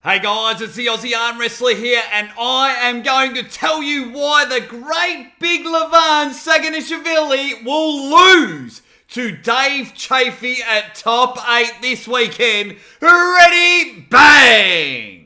Hey guys, it's the Aussie Arm Wrestler here, and I am going to tell you why the great big Levan Saginashvili will lose to Dave Chaffee at Top 8 this weekend. Ready, bang!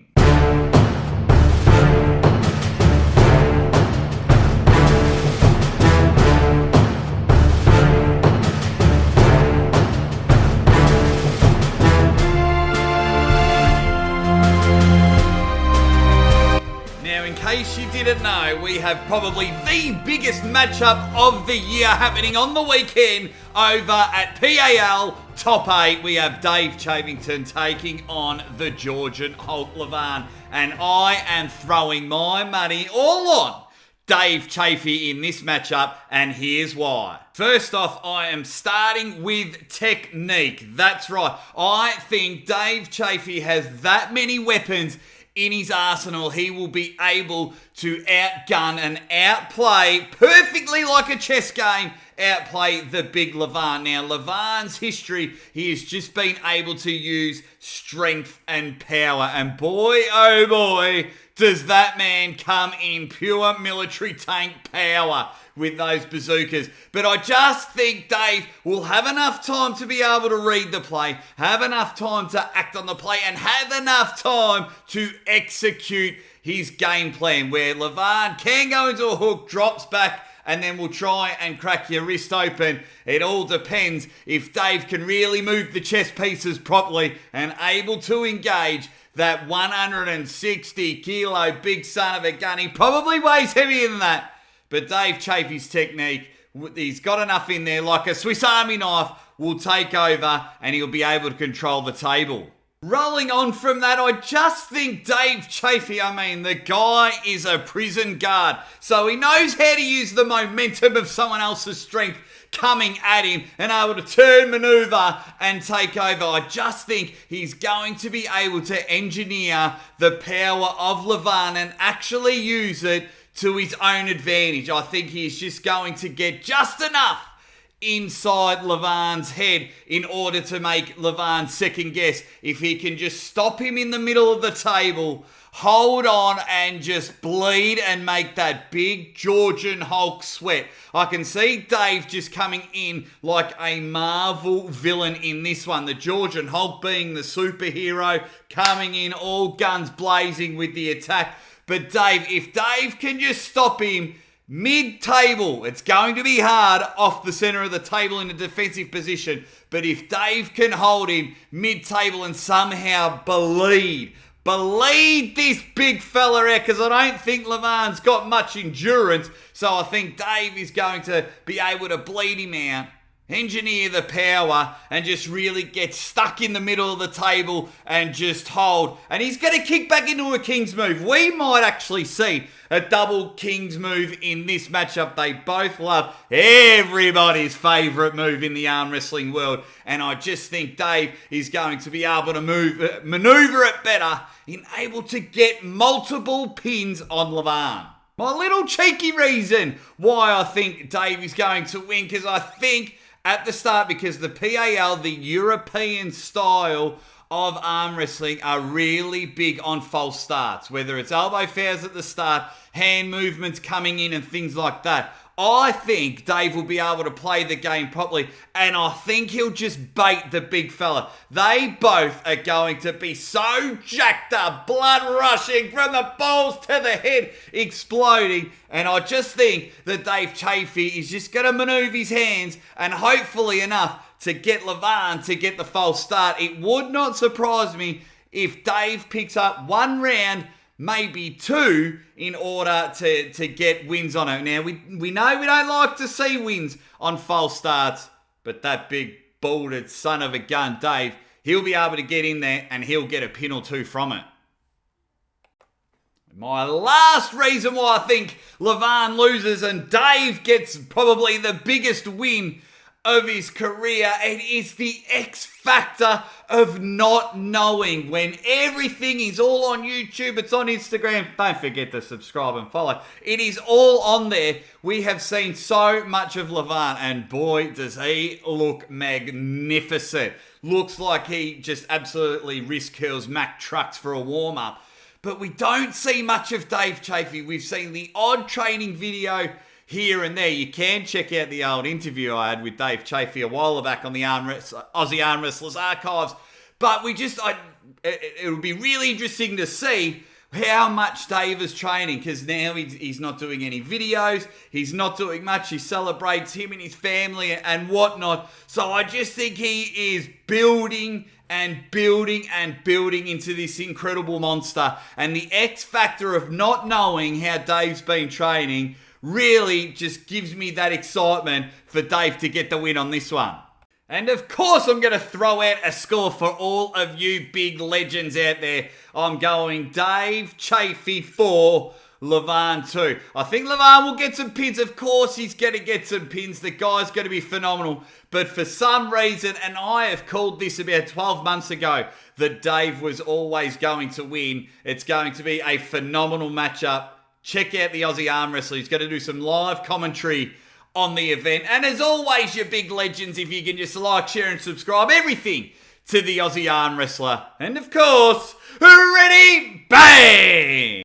In case you didn't know, we have probably the biggest matchup of the year happening on the weekend over at PAL Top 8. We have Dave Chaffington taking on the Georgian Hulk Levan, and I am throwing my money all on Dave Chaffee in this matchup, and here's why. First off, I am starting with technique. That's right. I think Dave Chaffee has that many weapons in his arsenal. He will be able to outgun and outplay perfectly like a chess game, outplay the big Levan. Now, Levan's history, he has just been able to use strength and power. And boy, oh boy, does that man come in pure military tank power with those bazookas. But I just think Dave will have enough time to be able to read the play, have enough time to act on the play, and have enough time to execute his game plan, where Levan can go into a hook, drops back, and then will try and crack your wrist open. It all depends if Dave can really move the chess pieces properly and able to engage that 160 kilo big son of a gun. He probably weighs heavier than that. But Dave Chaffee's technique, he's got enough in there, like a Swiss Army knife, will take over and he'll be able to control the table. Rolling on from that, I just think Dave Chaffee, the guy is a prison guard. So he knows how to use the momentum of someone else's strength coming at him and able to turn, maneuver, and take over. I just think he's going to be able to engineer the power of Levan and actually use it to his own advantage. I think he's just going to get just enough inside Levan's head in order to make Levan second guess. If he can just stop him in the middle of the table, hold on and just bleed and make that big Georgian Hulk sweat. I can see Dave just coming in like a Marvel villain in this one. The Georgian Hulk being the superhero, coming in all guns blazing with the attack. But Dave, if Dave can just stop him mid-table, it's going to be hard off the center of the table in a defensive position. But if Dave can hold him mid-table and somehow bleed this big fella out, because I don't think Levan's got much endurance. So I think Dave is going to be able to bleed him out, engineer the power, and just really get stuck in the middle of the table and just hold. And he's going to kick back into a King's move. We might actually see a double King's move in this matchup. They both love everybody's favourite move in the arm wrestling world. And I just think Dave is going to be able to maneuver it better and able to get multiple pins on Levan. My little cheeky reason why I think Dave is going to win, because I think at the start, because the PAL, the European style of arm wrestling, are really big on false starts, whether it's elbow fouls at the start, hand movements coming in and things like that. I think Dave will be able to play the game properly, and I think he'll just bait the big fella. They both are going to be so jacked up, blood rushing from the balls to the head, exploding. And I just think that Dave Chaffee is just going to maneuver his hands and hopefully enough to get Levan to get the false start. It would not surprise me if Dave picks up one round, maybe two, in order to get wins on it. Now, we know we don't like to see wins on false starts, but that big, balded son of a gun, Dave, he'll be able to get in there and he'll get a pin or two from it. My last reason why I think Levan loses and Dave gets probably the biggest win of his career, it is the X factor of not knowing. When everything is all on YouTube, it's on Instagram, don't forget to subscribe and follow. It is all on there. We have seen so much of Levan, and boy, does he look magnificent. looks like he just absolutely wrist curls Mac trucks for a warm-up. But we don't see much of Dave Chaffee. We've seen the odd training video here and there. You can check out the old interview I had with Dave Chaffee a while back on the Aussie Arm Wrestlers archives. But it would be really interesting to see how much Dave is training, because now he's not doing any videos. He's not doing much. He celebrates him and his family and whatnot. So I just think he is building and building and building into this incredible monster. And the X factor of not knowing how Dave's been training really just gives me that excitement for Dave to get the win on this one. And of course, I'm going to throw out a score for all of you big legends out there. I'm going Dave Chaffee 4, Levan 2. I think Levan will get some pins. Of course, he's going to get some pins. The guy's going to be phenomenal. But for some reason, and I have called this about 12 months ago, that Dave was always going to win. It's going to be a phenomenal matchup. Check out the Aussie Arm Wrestler. He's going to do some live commentary on the event. And as always, you big legends, if you can just like, share and subscribe, everything to the Aussie Arm Wrestler. And of course, ready, bang!